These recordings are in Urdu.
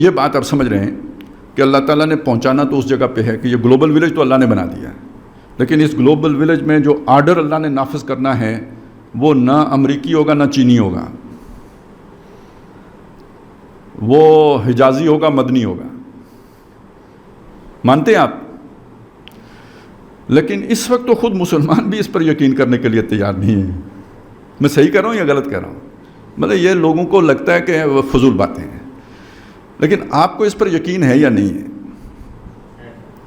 یہ بات آپ سمجھ رہے ہیں کہ اللہ تعالیٰ نے پہنچانا تو اس جگہ پہ ہے کہ یہ گلوبل ولیج تو اللہ نے بنا دیا ہے، لیکن اس گلوبل ولیج میں جو آرڈر اللہ نے نافذ کرنا ہے وہ نہ امریکی ہوگا نہ چینی ہوگا، وہ حجازی ہوگا مدنی ہوگا، مانتے ہیں آپ؟ لیکن اس وقت تو خود مسلمان بھی اس پر یقین کرنے کے لیے تیار نہیں ہیں۔ میں صحیح کہہ رہا ہوں یا غلط کہہ رہا ہوں؟ مطلب یہ لوگوں کو لگتا ہے کہ وہ فضول باتیں ہیں، لیکن آپ کو اس پر یقین ہے یا نہیں ہے؟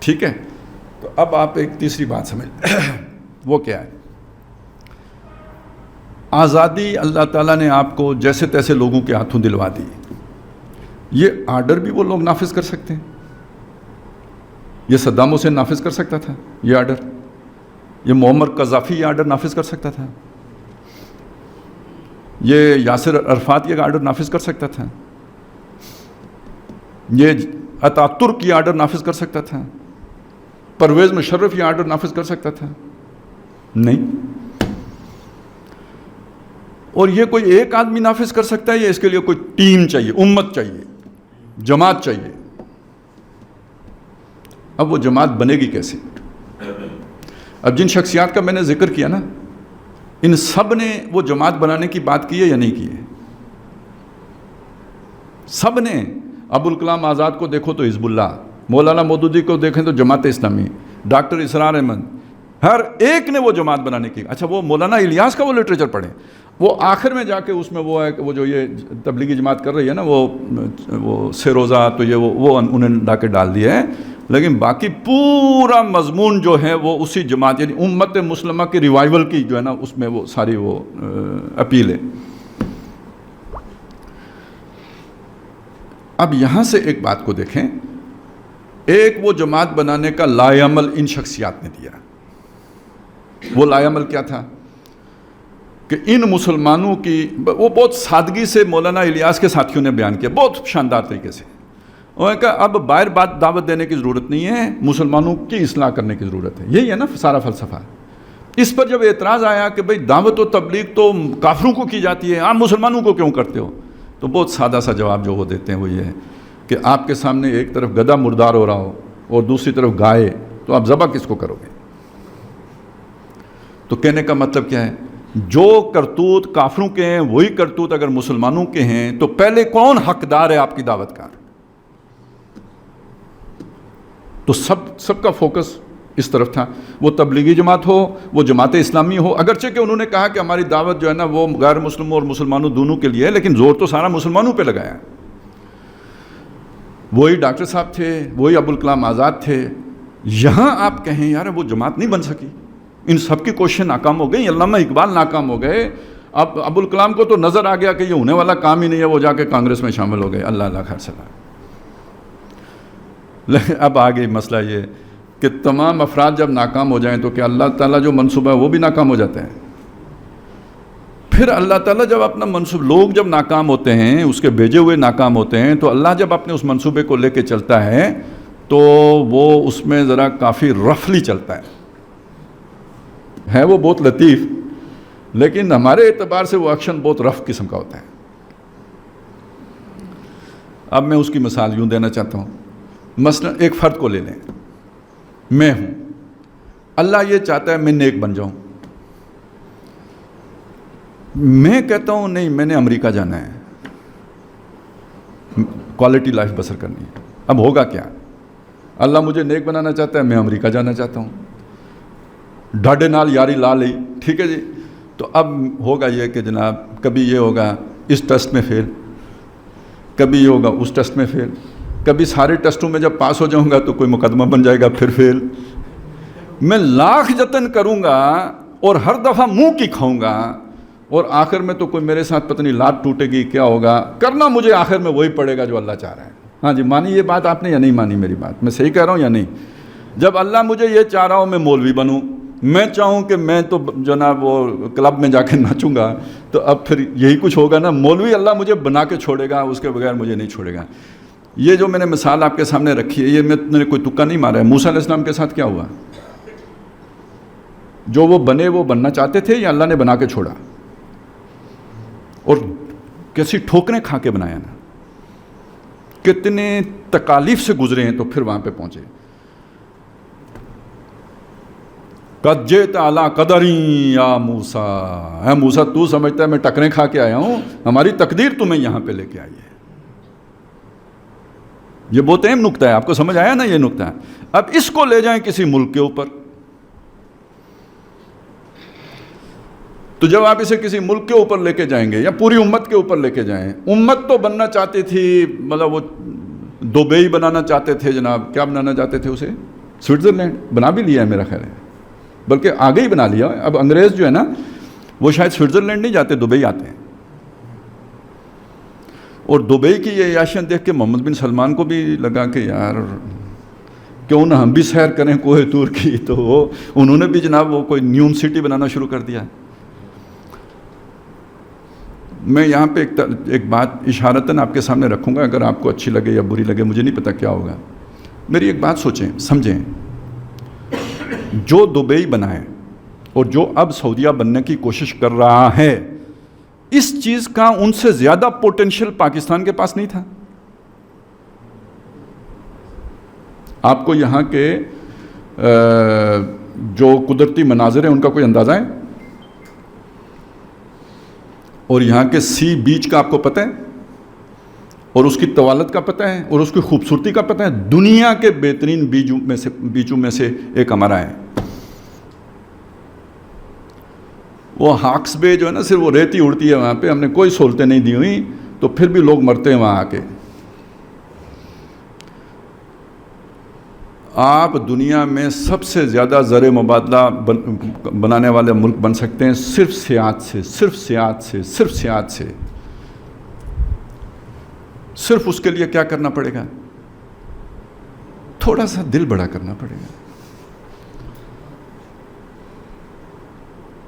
ٹھیک ہے، تو اب آپ ایک تیسری بات سمجھ وہ کیا ہے؟ آزادی اللہ تعالیٰ نے آپ کو جیسے تیسے لوگوں کے ہاتھوں دلوا دی، یہ آرڈر بھی وہ لوگ نافذ کر سکتے ہیں۔ یہ صدام حسین نافذ کر سکتا تھا یہ آرڈر، یہ معمر قذافی یہ آرڈر نافذ کر سکتا تھا، یہ یاسر عرفات یہ آرڈر نافذ کر سکتا تھا، یہ اتاترک یہ آرڈر نافذ کر سکتا تھا، پرویز مشرف یہ آرڈر نافذ کر سکتا تھا؟ نہیں۔ اور یہ کوئی ایک آدمی نافذ کر سکتا ہے یا اس کے لیے کوئی ٹیم چاہیے، امت چاہیے، جماعت چاہیے؟ اب وہ جماعت بنے گی کیسے؟ اب جن شخصیات کا میں نے ذکر کیا نا، ان سب نے وہ جماعت بنانے کی بات کی ہے یا نہیں کی ہے؟ سب نے۔ ابوالکلام آزاد کو دیکھو تو حزب اللہ، مولانا مودودی کو دیکھیں تو جماعت اسلامی، ڈاکٹر اسرار احمد، ہر ایک نے وہ جماعت بنانے کی۔ اچھا وہ مولانا الیاس کا وہ لٹریچر پڑھیں، وہ آخر میں جا کے اس میں وہ ہے کہ وہ جو یہ تبلیغی جماعت کر رہی ہے نا وہ سے روزہ، تو یہ وہ انہیں لا کے ڈال دیا ہے، لیکن باقی پورا مضمون جو ہے وہ اسی جماعت یعنی امت مسلمہ کی ریوائیول کی جو ہے نا اس میں وہ ساری وہ اپیل ہے۔ اب یہاں سے ایک بات کو دیکھیں، ایک وہ جماعت بنانے کا لائے عمل ان شخصیات نے دیا۔ وہ لائے عمل کیا تھا کہ ان مسلمانوں کی وہ بہت سادگی سے مولانا الیاس کے ساتھیوں نے بیان کیا، بہت شاندار طریقے سے۔ انہوں نے کہا اب باہر بات دعوت دینے کی ضرورت نہیں ہے، مسلمانوں کی اصلاح کرنے کی ضرورت ہے۔ یہی ہے نا سارا فلسفہ۔ اس پر جب اعتراض آیا کہ بھئی دعوت و تبلیغ تو کافروں کو کی جاتی ہے، آپ مسلمانوں کو کیوں کرتے ہو؟ تو بہت سادہ سا جواب جو وہ دیتے ہیں وہ یہ ہے کہ آپ کے سامنے ایک طرف گدھا مردار ہو رہا ہو اور دوسری طرف گائے، تو آپ ذبح کس کو کرو گے؟ تو کہنے کا مطلب کیا ہے؟ جو کرتوت کافروں کے ہیں وہی کرتوت اگر مسلمانوں کے ہیں تو پہلے کون حقدار ہے آپ کی دعوت کا؟ تو سب کا فوکس اس طرف تھا، وہ تبلیغی جماعت ہو، وہ جماعت اسلامی ہو، اگرچہ کہ انہوں نے کہا کہ ہماری دعوت جو ہے نا وہ غیر مسلموں اور مسلمانوں دونوں کے لیے ہے، لیکن زور تو سارا مسلمانوں پہ لگایا۔ وہی ڈاکٹر صاحب تھے، وہی ابوالکلام آزاد تھے۔ یہاں آپ کہیں یار وہ جماعت نہیں بن سکی، ان سب کی کوششیں ناکام ہو گئی، علامہ اقبال ناکام ہو گئے، اب ابوالکلام کو تو نظر آ گیا کہ یہ ہونے والا کام ہی نہیں ہے، وہ جا کے کانگریس میں شامل ہو گئے، اللہ خیر سلا۔ اب آگے مسئلہ یہ کہ تمام افراد جب ناکام ہو جائیں تو کیا اللہ تعالیٰ جو منصوبہ ہے وہ بھی ناکام ہو جاتا ہے؟ پھر اللہ تعالیٰ جب اپنا لوگ جب ناکام ہوتے ہیں، اس کے بھیجے ہوئے ناکام ہوتے ہیں، تو اللہ جب اپنے اس منصوبے کو لے کے چلتا ہے تو وہ اس میں ذرا کافی رفلی چلتا ہے وہ بہت لطیف، لیکن ہمارے اعتبار سے وہ ایکشن بہت رف قسم کا ہوتا ہے۔ اب میں اس کی مثال یوں دینا چاہتا ہوں، مثلا ایک فرد کو لے لیں، میں ہوں، اللہ یہ چاہتا ہے میں نیک بن جاؤں، میں کہتا ہوں نہیں میں نے امریکہ جانا ہے، کوالٹی لائف بسر کرنی ہے۔ اب ہوگا کیا؟ اللہ مجھے نیک بنانا چاہتا ہے، میں امریکہ جانا چاہتا ہوں، ڈاڈے نال یاری لا لی، ٹھیک ہے جی۔ تو اب ہوگا یہ کہ جناب کبھی یہ ہوگا اس ٹیسٹ میں فیل، کبھی یہ ہوگا اس ٹیسٹ میں فیل، کبھی سارے ٹیسٹوں میں جب پاس ہو جاؤں گا تو کوئی مقدمہ بن جائے گا پھر فیل۔ میں لاکھ جتن کروں گا اور ہر دفعہ منہ کی کھاؤں گا، اور آخر میں تو کوئی میرے ساتھ پتہ نہیں لات ٹوٹے گی، کیا ہوگا، کرنا مجھے آخر میں وہی پڑے گا جو اللہ چاہ رہا ہے۔ ہاں جی، مانی یہ بات آپ نے یا نہیں مانی میری بات؟ میں صحیح کہہ رہا ہوں یا نہیں؟ جب اللہ مجھے یہ چاہ رہا ہوں میں مولوی بنوں، میں چاہوں کہ میں تو جناب وہ کلب میں جا کے ناچوں گا، تو اب پھر یہی کچھ ہوگا نا، مولوی اللہ مجھے بنا کے چھوڑے گا، اس کے بغیر مجھے نہیں چھوڑے گا۔ یہ جو میں نے مثال آپ کے سامنے رکھی ہے، یہ میں نے کوئی تکا نہیں مارا ہے۔ موسیٰ علیہ السلام کے ساتھ کیا ہوا؟ جو وہ بنے وہ بننا چاہتے تھے یا اللہ نے بنا کے چھوڑا؟ اور کیسی ٹھوکریں کھا کے بنایا نا۔ کتنے تکالیف سے گزرے ہیں تو پھر وہاں پہ پہنچے. قد جئت علی قدری یا موسیٰ، اے موسیٰ تو سمجھتا ہے میں ٹکریں کھا کے آیا ہوں، ہماری تقدیر تمہیں یہاں پہ لے کے آئی ہے. یہ بہت اہم نکتہ ہے، آپ کو سمجھ آیا نا یہ نکتہ ہے. اب اس کو لے جائیں کسی ملک کے اوپر، تو جب آپ اسے کسی ملک کے اوپر لے کے جائیں گے یا پوری امت کے اوپر لے کے جائیں، امت تو بننا چاہتی تھی، مطلب وہ دبئی بنانا چاہتے تھے جناب، کیا بنانا چاہتے تھے اسے؟ سوئٹزرلینڈ. بنا بھی لیا ہے میرا خیال ہے، بلکہ آگے ہی بنا لیا. اب انگریز جو ہے نا وہ شاید سوئٹزرلینڈ نہیں جاتے، دبئی آتے ہیں. اور دبئی کی یہ عیاشیاں دیکھ کے محمد بن سلمان کو بھی لگا کہ یار کیوں نہ ہم بھی سیر کریں کوہ طور کی، تو انہوں نے بھی جناب وہ کوئی نیوم سٹی بنانا شروع کر دیا. میں یہاں پہ ایک بات اشارتاً آپ کے سامنے رکھوں گا، اگر آپ کو اچھی لگے یا بری لگے مجھے نہیں پتا کیا ہوگا. میری ایک بات سوچیں سمجھیں، جو دبئی بنا ہے اور جو اب سعودیہ بننے کی کوشش کر رہا ہے، اس چیز کا ان سے زیادہ پوٹینشیل پاکستان کے پاس نہیں تھا. آپ کو یہاں کے جو قدرتی مناظر ہیں ان کا کوئی اندازہ ہے؟ اور یہاں کے سی بیچ کا آپ کو پتہ ہے، اور اس کی طوالت کا پتہ ہے، اور اس کی خوبصورتی کا پتہ ہے. دنیا کے بہترین بیچوں میں سے ایک ہمارا ہے. وہ ہاکس بے جو ہے نا، صرف وہ ریتی اڑتی ہے وہاں پہ، ہم نے کوئی سہولتیں نہیں دی ہوئی، تو پھر بھی لوگ مرتے ہیں وہاں آ کے. آپ دنیا میں سب سے زیادہ زر مبادلہ بنانے والے ملک بن سکتے ہیں صرف سیاحت سے، صرف سیاحت سے، صرف سیاحت سے. صرف اس کے لیے کیا کرنا پڑے گا؟ تھوڑا سا دل بڑا کرنا پڑے گا.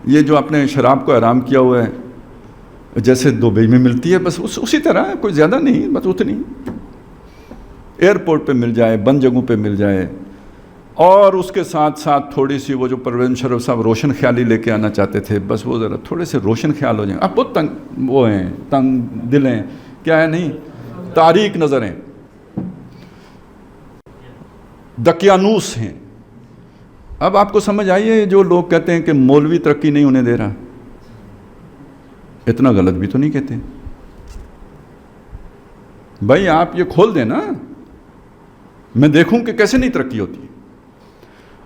یہ جو آپ نے شراب کو حرام کیا ہوا ہے، جیسے دبئی میں ملتی ہے بس اسی طرح، کوئی زیادہ نہیں، بس اتنی. ایئرپورٹ پہ مل جائے، بند جگہوں پہ مل جائے، اور اس کے ساتھ ساتھ تھوڑی سی وہ جو پروین مشرف صاحب روشن خیالی لے کے آنا چاہتے تھے، بس وہ ذرا تھوڑے سے روشن خیال ہو جائیں. اب بہت تنگ وہ ہیں، تنگ دل ہیں، کیا ہے نہیں، تاریک نظریں، دقیانوس ہیں. اب آپ کو سمجھ آئیے جو لوگ کہتے ہیں کہ مولوی ترقی نہیں ہونے دے رہا، اتنا غلط بھی تو نہیں کہتے. بھائی آپ یہ کھول دیں نا، میں دیکھوں کہ کیسے نہیں ترقی ہوتی.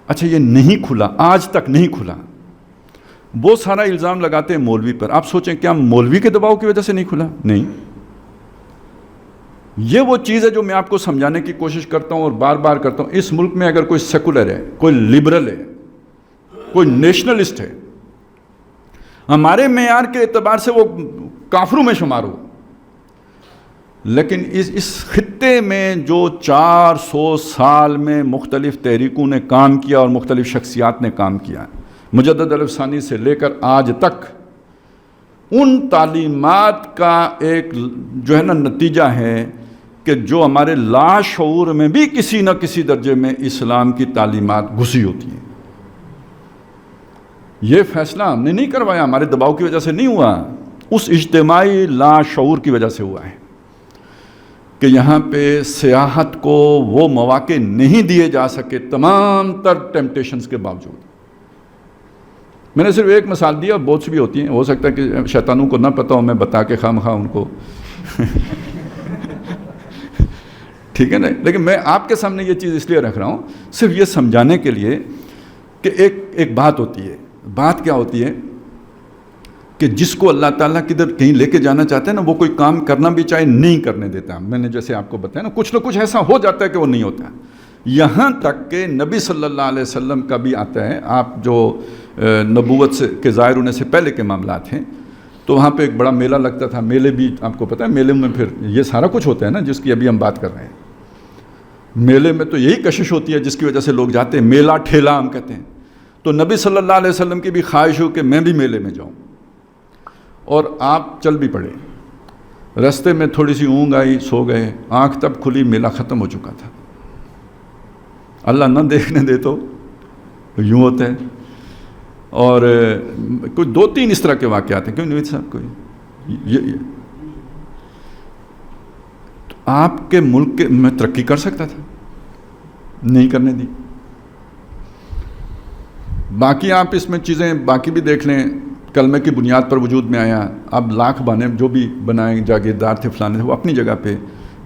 اچھا یہ نہیں کھلا، آج تک نہیں کھلا، وہ سارا الزام لگاتے ہیں مولوی پر. آپ سوچیں کیا مولوی کے دباؤ کی وجہ سے نہیں کھلا؟ نہیں. یہ وہ چیز ہے جو میں آپ کو سمجھانے کی کوشش کرتا ہوں اور بار بار کرتا ہوں. اس ملک میں اگر کوئی سیکولر ہے، کوئی لبرل ہے، کوئی نیشنلسٹ ہے، ہمارے معیار کے اعتبار سے وہ کافروں میں شمار ہو، لیکن اس خطے میں جو 400 سال میں مختلف تحریکوں نے کام کیا اور مختلف شخصیات نے کام کیا، مجدد الف ثانی سے لے کر آج تک، ان تعلیمات کا ایک جو ہے نا نتیجہ ہے کہ جو ہمارے لاشعور میں بھی کسی نہ کسی درجے میں اسلام کی تعلیمات گھسی ہوتی ہیں. یہ فیصلہ ہم نے نہیں کروایا، ہمارے دباؤ کی وجہ سے نہیں ہوا، اس اجتماعی لاشعور کی وجہ سے ہوا ہے کہ یہاں پہ سیاحت کو وہ مواقع نہیں دیے جا سکے تمام تر ٹیمپٹیشنز کے باوجود. میں نے صرف ایک مثال دیا، بہت سی بھی ہوتی ہیں، ہو سکتا ہے کہ شیطانوں کو نہ پتہ ہو، میں بتا کے خواہ مخواہ ان کو ٹھیک ہے نا. لیکن میں آپ کے سامنے یہ چیز اس لیے رکھ رہا ہوں صرف یہ سمجھانے کے لیے کہ ایک بات ہوتی ہے. بات کیا ہوتی ہے کہ جس کو اللہ تعالیٰ کدھر کہیں لے کے جانا چاہتے ہیں نا، وہ کوئی کام کرنا بھی چاہے نہیں کرنے دیتا. میں نے جیسے آپ کو بتایا نا، کچھ نہ کچھ ایسا ہو جاتا ہے کہ وہ نہیں ہوتا. یہاں تک کہ نبی صلی اللہ علیہ وسلم کا بھی آتا ہے، آپ جو نبوت کے ظاہر ہونے سے پہلے کے معاملات ہیں، تو وہاں پہ ایک بڑا میلہ لگتا تھا. میلے بھی آپ کو پتہ ہے، میلے میں پھر یہ سارا کچھ ہوتا ہے نا جس کی ابھی ہم بات کر رہے ہیں. میلے میں تو یہی کشش ہوتی ہے جس کی وجہ سے لوگ جاتے ہیں، میلہ ٹھیلا ہم کہتے ہیں. تو نبی صلی اللہ علیہ وسلم کی بھی خواہش ہو کہ میں بھی میلے میں جاؤں، اور آپ چل بھی پڑے. رستے میں تھوڑی سی اونگ آئی، سو گئے، آنکھ تب کھلی، میلہ ختم ہو چکا تھا. اللہ نہ دیکھنے دے تو یوں ہوتا ہے. اور کوئی 2-3 اس طرح کے واقعات ہیں. کیوں نوید صاحب کوئی آپ کے ملک کے میں ترقی کر سکتا تھا، نہیں کرنے دی۔ باقی آپ اس میں چیزیں باقی بھی دیکھ لیں، کلمے کی بنیاد پر وجود میں آیا، اب لاکھ بانے جو بھی بنائیں جاگیردار تھے فلانے تھے وہ اپنی جگہ پہ،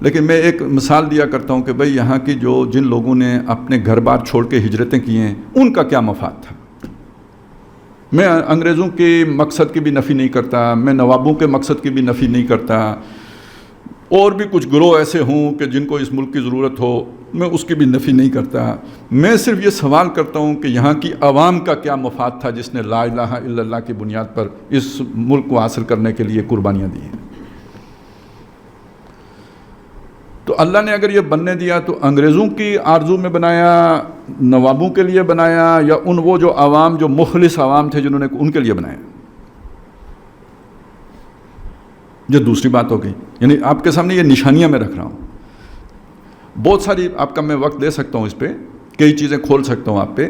لیکن میں ایک مثال دیا کرتا ہوں کہ بھئی یہاں کی جن لوگوں نے اپنے گھر بار چھوڑ کے ہجرتیں کی ہیں ان کا کیا مفاد تھا۔ میں انگریزوں کے مقصد کی بھی نفی نہیں کرتا، میں نوابوں کے مقصد کی بھی نفی نہیں کرتا، اور بھی کچھ گروہ ایسے ہوں کہ جن کو اس ملک کی ضرورت ہو، میں اس کی بھی نفی نہیں کرتا۔ میں صرف یہ سوال کرتا ہوں کہ یہاں کی عوام کا کیا مفاد تھا جس نے لا الہ الا اللہ کی بنیاد پر اس ملک کو حاصل کرنے کے لیے قربانیاں دی ہیں۔ تو اللہ نے اگر یہ بننے دیا تو انگریزوں کی آرزو میں بنایا، نوابوں کے لیے بنایا، یا وہ جو عوام جو مخلص عوام تھے جنہوں نے ان کے لیے بنایا؟ یہ دوسری بات ہو گئی۔ یعنی آپ کے سامنے یہ نشانیاں میں رکھ رہا ہوں، بہت ساری آپ کا میں وقت دے سکتا ہوں، اس پہ کئی چیزیں کھول سکتا ہوں آپ پہ۔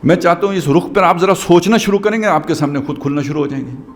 میں چاہتا ہوں اس رخ پر آپ ذرا سوچنا شروع کریں گے، آپ کے سامنے خود کھلنا شروع ہو جائیں گے۔